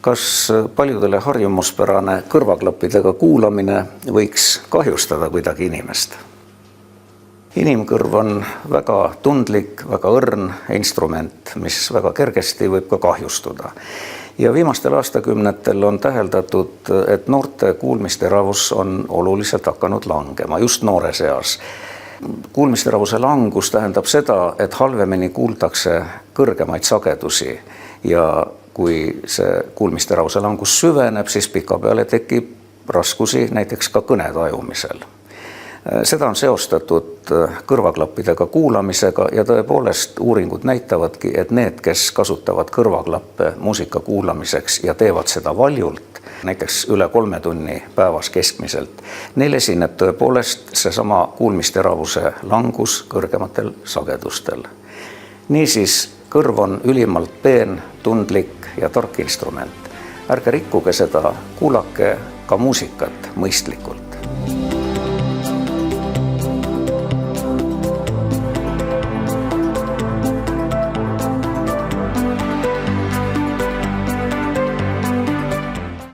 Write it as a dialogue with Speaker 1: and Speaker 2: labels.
Speaker 1: Kas paljudele harjumuspärane kõrvaklappidega kuulamine võiks kahjustada kuidagi inimest? Inimkõrv on väga tundlik, väga õrn instrument, mis väga kergesti võib ka kahjustuda. Ja viimastel aastakümnetel on täheldatud, et noorte kuulmisteravus on oluliselt hakanud langema, just noores eas. Kuulmisteravuse langus tähendab seda, et halvemini kuuldakse kõrgemaid sagedusi ja kui see kuulmisteravuse langus süveneb, siis pikapeale tekib raskusi näiteks ka kõne tajumisel. Seda on seostatud kõrvaklappidega kuulamisega ja tõepoolest uuringud näitavadki, et need, kes kasutavad kõrvaklappe muusika kuulamiseks ja teevad seda valjult, näiteks üle 3 tunni päevas keskmiselt, neil esineb tõepoolest seesama kuulmisteravuse langus kõrgematel sagedustel. Niisiis, kõrv on ülimalt peen, tundlik ja tark instrument. Ärge rikkuge seda, kuulake ka muusikat mõistlikult.